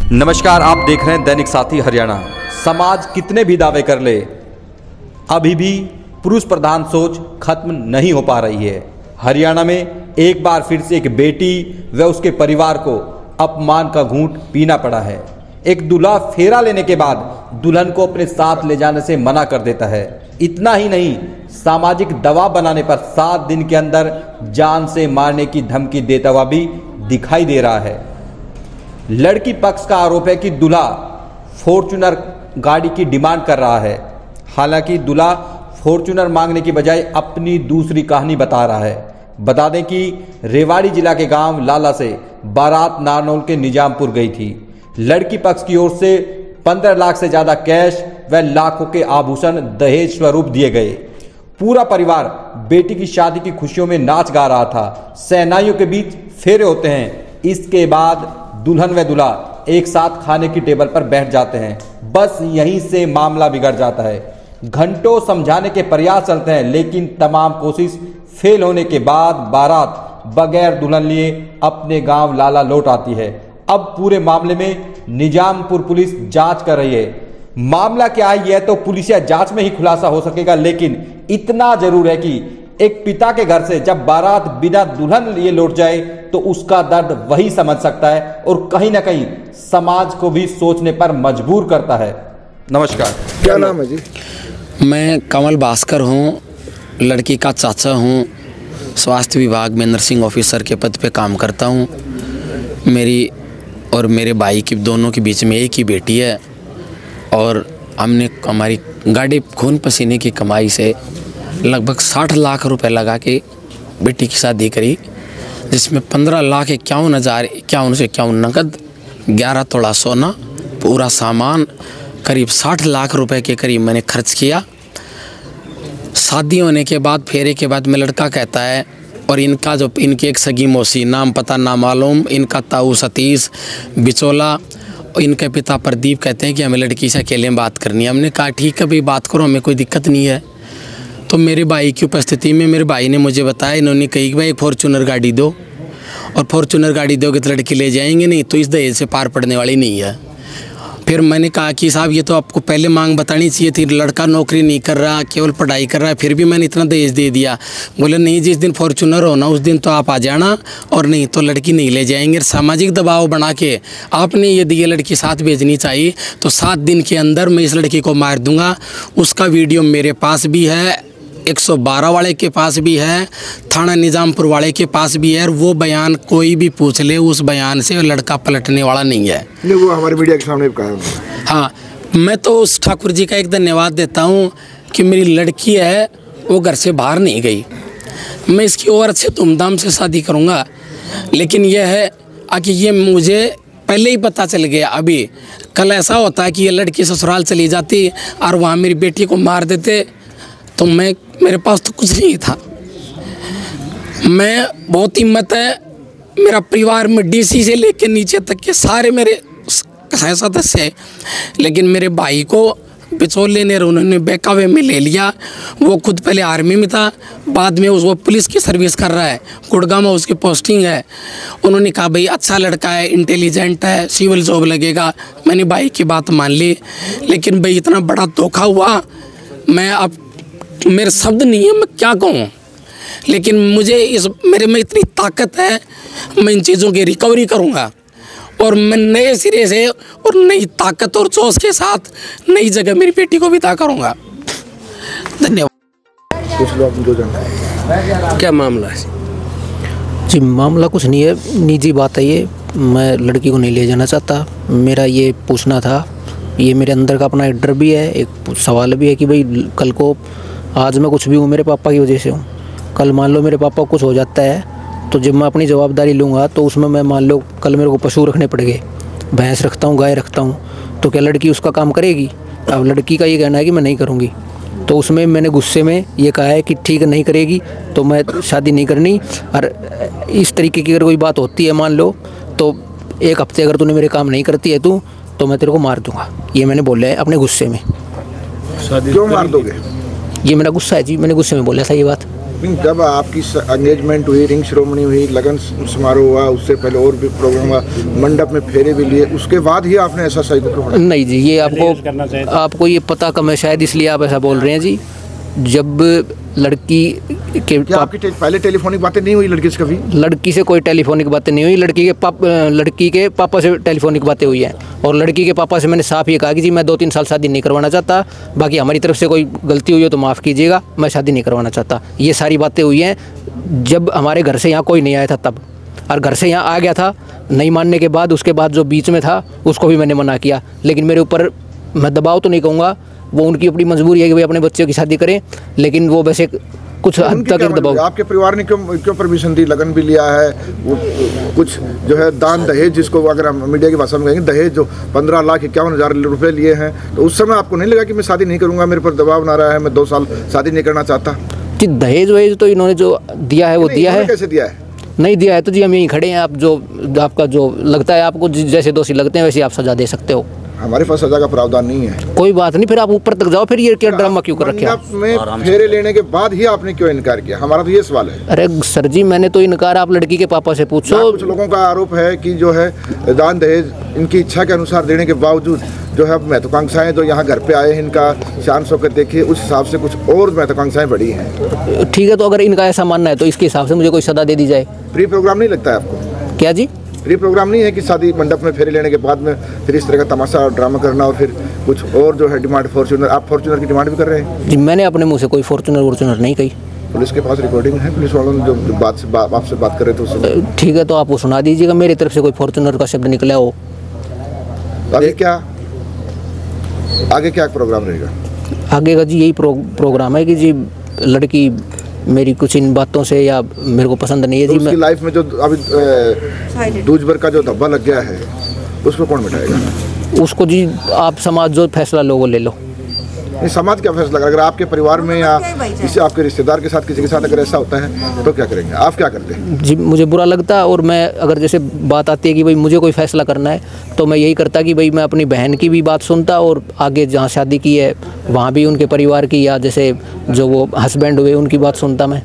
नमस्कार, आप देख रहे हैं दैनिक साथी हरियाणा। समाज कितने भी दावे कर ले, अभी भी पुरुष प्रधान सोच खत्म नहीं हो पा रही है। हरियाणा में एक बार फिर से एक बेटी व उसके परिवार को अपमान का घूंट पीना पड़ा है। एक दूल्हा फेरा लेने के बाद दुल्हन को अपने साथ ले जाने से मना कर देता है। इतना ही नहीं, सामाजिक दबाव बनाने पर 7 दिन के अंदर जान से मारने की धमकी देता हुआ भी दिखाई दे रहा है। लड़की पक्ष का आरोप है कि दूल्हा फॉर्च्यूनर गाड़ी की डिमांड कर रहा है। हालांकि दूल्हा फॉर्च्यूनर मांगने की बजाय अपनी दूसरी कहानी बता रहा है। बता दें कि रेवाड़ी जिला के गांव लाला से बारात नारनौल के निजामपुर गई थी। लड़की पक्ष की ओर से 15 लाख से ज्यादा कैश व लाखों के आभूषण दहेज स्वरूप दिए गए। पूरा परिवार बेटी की शादी की खुशियों में नाच गा रहा था। शहनाइयों के बीच फेरे होते हैं। इसके बाद दुल्हन व दूल्हा एक साथ खाने की टेबल पर बैठ जाते हैं। बस यहीं से मामला बिगड़ जाता है। घंटों समझाने के प्रयास चलते हैं, लेकिन तमाम कोशिश फेल होने के बाद बारात बगैर दुल्हन लिए अपने गांव लाला लौट आती है। अब पूरे मामले में निजामपुर पुलिस जांच कर रही है। मामला क्या है यह तो पुलिस या जांच में ही खुलासा हो सकेगा, लेकिन इतना जरूर है कि एक पिता के घर से जब बारात बिना दुल्हन लिए लौट जाए तो उसका दर्द वही समझ सकता है और कहीं ना कहीं समाज को भी सोचने पर मजबूर करता है। नमस्कार, क्या नाम है जी? मैं कमल भास्कर हूँ, लड़की का चाचा हूँ। स्वास्थ्य विभाग में नर्सिंग ऑफिसर के पद पे काम करता हूँ। मेरी और मेरे भाई की दोनों के बीच में एक ही बेटी है और हमने हमारी गाड़ी खून पसीने की कमाई से लगभग 60 लाख रुपए लगा के बेटी की शादी करी, जिसमें 15 लाख 51,51 नकद, 11 तोला सोना, पूरा सामान, करीब 60 लाख रुपए के करीब मैंने खर्च किया। शादी होने के बाद, फेरे के बाद में लड़का कहता है, और इनका जो इनकी एक सगी मौसी, नाम पता ना मालूम, इनका ताऊ सतीश बिचौला, इनके पिता प्रदीप कहते हैं कि हमें लड़की से अकेले में बात करनी है। हमने कहा ठीक है भाई, बात करो, हमें कोई दिक्कत नहीं है। तो मेरे भाई की उपस्थिति में मेरे भाई ने मुझे बताया, इन्होंने कही कि भाई एक फॉर्च्यूनर गाड़ी दो, और फॉर्च्यूनर गाड़ी दोगे तो लड़की ले जाएंगे, नहीं तो इस दहेज से पार पड़ने वाली नहीं है। फिर मैंने कहा कि साहब ये तो आपको पहले मांग बतानी चाहिए थी, लड़का नौकरी नहीं कर रहा, केवल पढ़ाई कर रहा है, फिर भी मैंने इतना दहेज दे दिया। बोले नहीं, जिस दिन फॉर्च्यूनर हो ना उस दिन तो आप आ जाना, और नहीं तो लड़की नहीं ले जाएंगे। सामाजिक दबाव बना के आपने यदि ये लड़की साथ भेजनी चाहिए तो 7 दिन के अंदर मैं इस लड़की को मार दूंगा। उसका वीडियो मेरे पास भी है, 112 वाले के पास भी है, थाना निजामपुर वाले के पास भी है, और वो बयान कोई भी पूछ ले, उस बयान से लड़का पलटने वाला नहीं है। नहीं, वो हमारे मीडिया के सामने कहा। हाँ, मैं तो उस ठाकुर जी का एक धन्यवाद देता हूँ कि मेरी लड़की है वो घर से बाहर नहीं गई। मैं इसकी और अच्छे धूमधाम से शादी करूँगा, लेकिन यह है कि ये मुझे पहले ही पता चल गया। अभी कल ऐसा होता है कि ये लड़की ससुराल चली जाती और वहाँ मेरी बेटी को मार देते, तो मेरे पास तो कुछ नहीं था। मैं बहुत हिम्मत है, मेरा परिवार में डीसी से लेकर नीचे तक के सारे मेरे सदस्य हैं, लेकिन मेरे भाई को बिचौले ने उन्होंने बहकावे में ले लिया। वो खुद पहले आर्मी में था, बाद में वो पुलिस की सर्विस कर रहा है, गुड़गांव में उसकी पोस्टिंग है। उन्होंने कहा भाई अच्छा लड़का है, इंटेलिजेंट है, सिविल जॉब लगेगा। मैंने भाई की बात मान ली, लेकिन भाई इतना बड़ा धोखा हुआ, मैं अब मेरे शब्द नहीं है, मैं क्या कहूँ। लेकिन मुझे मेरे में इतनी ताकत है, मैं इन चीज़ों की रिकवरी करूँगा और मैं नए सिरे से और नई ताकत और जोश के साथ नई जगह मेरी बेटी को विदा करूँगा। धन्यवाद। कुछ लोग जो जानते क्या मामला है जी? मामला कुछ नहीं है, निजी बात है ये। मैं लड़की को नहीं ले जाना चाहता। मेरा ये पूछना था, ये मेरे अंदर का अपना एक डर भी है, एक सवाल भी है कि भाई कल को, आज मैं कुछ भी हूँ मेरे पापा की वजह से हूँ, कल मान लो मेरे पापा को कुछ हो जाता है तो जब मैं अपनी जवाबदारी लूँगा तो उसमें मैं मान लो कल मेरे को पशु रखने पड़ेंगे, भैंस रखता हूँ, गाय रखता हूँ, तो क्या लड़की उसका काम करेगी? अब लड़की का ये कहना है कि मैं नहीं करूँगी, तो उसमें मैंने गुस्से में ये कहा है कि ठीक है नहीं करेगी तो मैं शादी नहीं करनी। और इस तरीके की अगर कोई बात होती है मान लो, तो 1 हफ्ते अगर तूने मेरे काम नहीं करती है तू, तो मैं तेरे को मार दूँगा, ये मैंने बोला है अपने गुस्से में। क्यों मार दोगे? ये मेरा गुस्सा है जी, मैंने गुस्से में बोला था ये बात। जब आपकी एंगेजमेंट हुई, रिंग सेरेमनी हुई, लगन समारोह हुआ, उससे पहले और भी प्रोग्राम हुआ, मंडप में फेरे भी लिए, उसके बाद ही आपने ऐसा सही को? नहीं जी, ये आपको ये पता कम है शायद, इसलिए आप ऐसा बोल रहे हैं जी। जब लड़की के आपकी पहले टेलीफोनिक बातें नहीं हुई लड़की से कभी? लड़की से कोई टेलीफोनिक बातें नहीं हुई। लड़की के पापा से टेलीफोनिक बातें हुई हैं, और लड़की के पापा से मैंने साफ ये कहा कि जी मैं 2-3 साल शादी नहीं करवाना चाहता, बाकी हमारी तरफ से कोई गलती हुई हो तो माफ़ कीजिएगा, मैं शादी नहीं करवाना चाहता। ये सारी बातें हुई हैं जब हमारे घर से यहाँ कोई नहीं आया था तब, और घर से यहाँ आ गया था नहीं मानने के बाद, उसके बाद जो बीच में था उसको भी मैंने मना किया। लेकिन मेरे ऊपर, मैं दबाव तो नहीं कहूँगा, वो उनकी अपनी मजबूरी है कि भाई अपने बच्चों की शादी करें, लेकिन वो वैसे कुछ हद तक दबाव। आपके परिवार ने क्यों परमिशन दी? लगन भी लिया है, वो कुछ जो है दान दहेज, जिसको अगर हम मीडिया की भाषा में कहेंगे दहेज, जो 15,51,000 रुपये लिए हैं, तो उस समय आपको नहीं लगा कि मैं शादी नहीं करूँगा, मेरे पर दबाव ना रहा है, मैं 2 साल शादी नहीं करना चाहता? जी दहेज वहेज तो इन्होंने जो दिया है वो दिया है। कैसे दिया है? नहीं दिया है तो जी हम यहीं खड़े हैं, आप जो आपका जो लगता है आपको, जैसे दोषी लगते हैं वैसे आप सजा दे सकते हो। हमारे पास सजा का प्रावधान नहीं है। कोई बात नहीं, फिर आप ऊपर तक जाओ, फिर ये क्या ड्रामा क्यों कर रखे? में फेरे लेने के बाद ही आपने क्यों इनकार किया? हमारा तो ये सवाल है। अरे सर जी, मैंने तो इनकार, आप लड़की के पापा से पूछो। कुछ लोगों का आरोप है कि जो है दान दहेज इनकी इच्छा के अनुसार देने के बावजूद जो है महत्वाकांक्षाएं जो यहाँ घर पे आए हैं, इनका शान शौकत देखिए, उस हिसाब से कुछ और महत्वाकांक्षाएं बढ़ी हैं। ठीक है, तो अगर इनका ऐसा मानना है तो इसके हिसाब से मुझे कोई सजा दे दी जाए। प्री प्रोग्राम नहीं लगता है आपको? क्या जी? प्री प्रोग्राम नहीं है कि शादी मंडप में फेरे लेने के बाद में फिर इस तरह का तमाशा और ड्रामा करना, और फिर कुछ और जो है डिमांड फॉर्च्यूनर, आप फॉर्च्यूनर की डिमांड भी कर रहे हैं? जी मैंने अपने मुंह से कोई फॉर्च्यूनर नहीं कही। पुलिस के पास रिकॉर्डिंग है, पुलिस वालों ने जो आपसे बात कर रहे थे उससे? ठीक है, तो आप वो सुना दीजिएगा, मेरी तरफ से कोई फॉर्च्यूनर का शब्द निकला हो। आगे क्या प्रोग्राम रहेगा? आगे का जी यही प्रोग्राम है कि जी लड़की मेरी कुछ इन बातों से या मेरे को पसंद नहीं है जी। उसकी लाइफ में जो अभी दूज भर का जो धब्बा लग गया है, उसको कौन मिटाएगा? उसको जी आप समाज जो फैसला लो वो ले लो। नहीं, समाज क्या फैसला करेगा? अगर आपके परिवार में या किसी आपके रिश्तेदार के साथ, किसी के साथ अगर ऐसा होता है तो क्या करेंगे? आप क्या करते हैं? जी मुझे बुरा लगता है, और मैं अगर जैसे बात आती है कि भाई मुझे कोई फैसला करना है तो मैं यही करता कि भाई मैं अपनी बहन की भी बात सुनता, और आगे जहाँ शादी की है वहाँ भी उनके परिवार की, या जैसे जो वो हस्बैंड हुए उनकी बात सुनता। मैं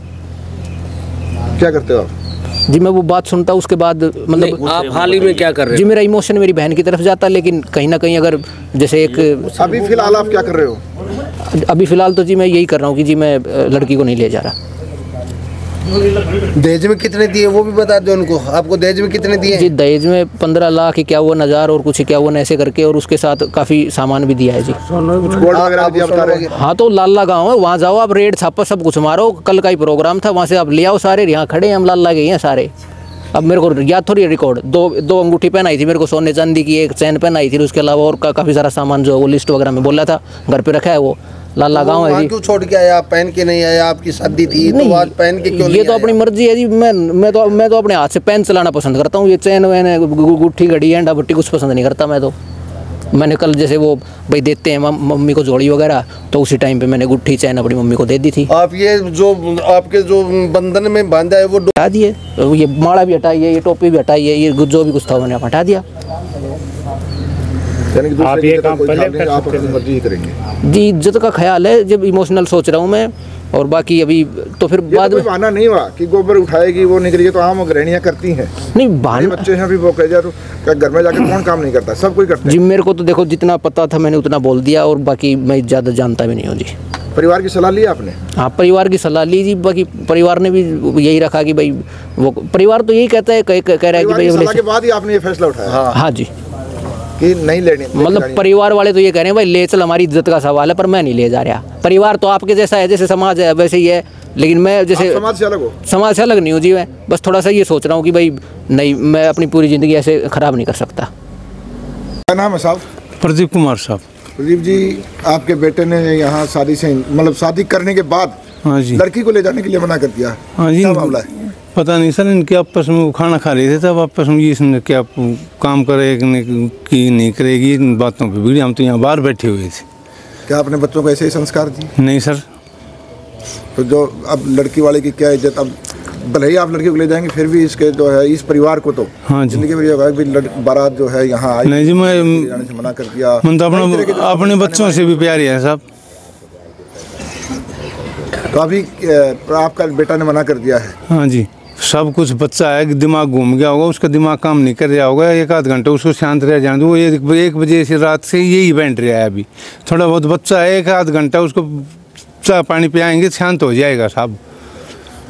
क्या करते हो आप? जी मैं वो बात सुनता, उसके बाद मतलब आप हाल ही में क्या कर रहे हो? जी मेरा इमोशन मेरी बहन की तरफ जाता, लेकिन कहीं ना कहीं अगर जैसे एक अभी फिलहाल आप क्या कर रहे हो? अभी फ़िलहाल तो जी मैं यही कर रहा हूँ कि जी मैं लड़की को नहीं ले जा रहा। दहेज में कितने दिए वो भी बता दो उनको। आपको दहेज में कितने दिए? जी दहेज में 15,51,000 और कुछ 51 ऐसे करके, और उसके साथ काफ़ी सामान भी दिया है जी। गोल्ड वगैरह दिया बता रहे हैं? हाँ, तो लाला गाँव है, वहाँ जाओ आप, रेड छापा सब कुछ मारो, कल का ही प्रोग्राम था, वहाँ से आप ले आओ सारे, यहाँ खड़े हैं हम, लाला गए हैं सारे। अब मेरे को याद थोड़ी रिकॉर्ड, दो अंगूठी पहनाई थी मेरे को सोने चांदी की, एक चैन पहनाई थी, उसके अलावा और काफ़ी सारा सामान जो वो लिस्ट वगैरह में बोला था घर पे रखा है, वो लाला गाँव है जी। क्यों छोड़ के आया? आप पहन के नहीं आया? आपकी शादी थी तो आज पहन के क्यों? ये तो अपनी मर्जी है जी। मैं तो अपने हाथ से पेन चलाना पसंद करता हूँ। ये चैन वैन गुट्ठी घड़ी है डबट्टी कुछ पसंद नहीं करता मैं तो। मैंने कल जैसे वो भाई देते हैं मम्मी को जोड़ी वगैरह, तो उसी टाइम पे मैंने गुट्ठी चैन अपनी मम्मी को दे दी थी। आप ये जो आपके जो बंधन में बांधा है वो हटा दिए, ये माला भी हटाइए, ये टोपी भी हटाइए, ये जो भी कुछ था मैंने हटा दिया। आप ये काम पहले आप अपनी मर्जी करेंगे जी? इज्जत का ख्याल है, जब इमोशनल सोच रहा हूँ मैं, और बाकी अभी तो फिर बाद में बहाना नहीं हुआ कि गोबर उठाएगी वो निकलेगी, तो आम गृहणियाँ करती हैं। नहीं बहाना, बच्चे हैं अभी वो कह जाए तो घर में जाकर कौन काम नहीं करता, सब कोई करता है जी। मेरे को तो देखो जितना पता था मैंने उतना बोल दिया, और बाकी मैं ज़्यादा जानता भी नहीं हूँ जी। परिवार की सलाह ली आपने? हाँ, परिवार की सलाह ली जी। बाकी परिवार ने भी यही रखा कि भाई वो परिवार तो यही कहता है, कह रहा है कि भाई सलाह के बाद ही आपने ये फैसला उठाया? हाँ जी, कि नहीं लेनी, मतलब परिवार वाले तो ये कह रहे हैं भाई ले चल, हमारी इज्जत का सवाल है, पर मैं नहीं ले जा रहा। परिवार तो आपके जैसा है, जैसे समाज है वैसे ही है, लेकिन मैं जैसे समाज से अलग हो? समाज से अलग नहीं हूँ जी। मैं बस थोड़ा सा ये सोच रहा हूँ कि भाई नहीं, मैं अपनी पूरी ज़िंदगी ऐसे ख़राब नहीं कर सकता। क्या नाम है साहब? प्रदीप कुमार साहब। प्रदीप जी, आपके बेटे ने यहाँ शादी से मतलब शादी करने के बाद हाँ जी लड़की को ले जाने के लिए मना कर दिया। हाँ जी, क्या मामला है? पता नहीं सर, इनके आपस में खाना खा रहे थे, तब आपस में इसने क्या काम करेगी कि नहीं करेगी, इन बातों पे भी हम तो यहाँ बाहर बैठे हुए थे। क्या आपने बच्चों को ऐसे ही संस्कार दिए? नहीं सर। तो जो अब लड़की वाले की क्या इज्जत, अब भले ही आप लड़की को ले जाएंगे फिर भी इसके जो है इस परिवार को तो हाँ जी जिंदगी में ये होगा कि बारात जो है यहाँ आई नहीं जी, मैं जाने से मना कर दिया। तो अपने बच्चों से भी प्यारी है साहब। तो अभी आपका बेटा ने मना कर दिया है? हाँ जी, सब कुछ बच्चा है, दिमाग घूम गया होगा, उसका दिमाग काम नहीं कर रहा होगा, एक आध घंटा उसको शांत रह जाने दो। वो 1 बजे से रात से यही बैठ रहा है। अभी थोड़ा बहुत बच्चा है, एक आध घंटा उसको चाय पानी पिलाएंगे शांत हो जाएगा साहब।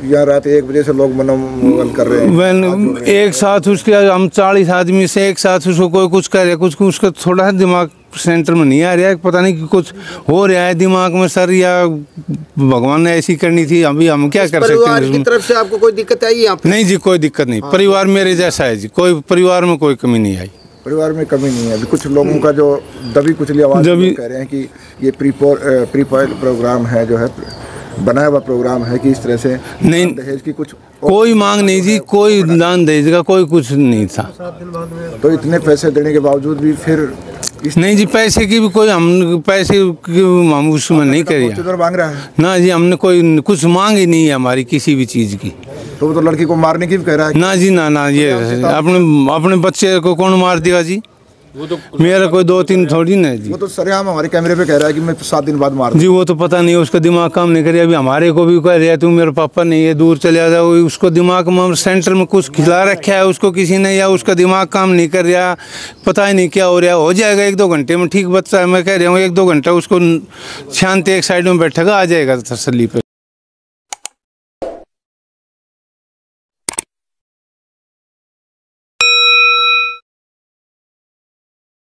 यहाँ रात 1 बजे से लोग मनोमंगल कर रहे हैं। एक साथ उसके हम 40 आदमी से एक साथ उसको कोई कुछ कर रहा, कुछ उसका थोड़ा दिमाग सेंटर में नहीं आ रहा है, पता नहीं कि कुछ हो रहा है दिमाग में सर, या भगवान ने ऐसी करनी थी। अभी हम क्या कर सकते हैं? परिवार की तरफ से आपको कोई दिक्कत आई यहाँ पे? नहीं जी, कोई दिक्कत नहीं। परिवार मेरे जैसा है जी, कोई परिवार में कोई कमी नहीं आई। परिवार में कमी नहीं है। अभी कुछ लोगों का जो दबी कुचली आवाज़ कह रहे हैं कि ये प्रीपोल प्रोग्राम है, जो है बनाया हुआ प्रोग्राम है, कि इस तरह से नहीं, दहेज की कुछ कोई मांग नहीं जी, कोई दान दहेज का कोई कुछ नहीं था। तो इतने पैसे देने के बावजूद भी फिर नहीं जी, पैसे की भी कोई हम उसमें नहीं करिए मांग रहा है ना जी। हमने कोई कुछ मांग ही नहीं है हमारी किसी भी चीज़ की। तो वो तो लड़की को मारने की भी कह रहा है ना जी, ना ये अपने बच्चे को कौन मार देगा जी? वो तो मेरा कोई 2-3 थोड़ी ना जी। वो तो सरेआम हमारे कैमरे पे कह रहा है कि मैं 7 दिन बाद मार जी। वो तो पता नहीं, उसका दिमाग काम नहीं कर रहा। अभी हमारे को भी कह रहा है, तू मेरे पापा नहीं है, दूर चले जाओ। उसको दिमाग में सेंटर में कुछ खिला रखा है उसको किसी ने, या उसका दिमाग काम नहीं कर रहा, पता ही नहीं क्या हो रहा। हो जाएगा 1-2 घंटे में ठीक बच्चा है, मैं कह रहा हूँ 1-2 घंटा उसको शांति एक साइड में बैठेगा, आ जाएगा तसल्ली पे।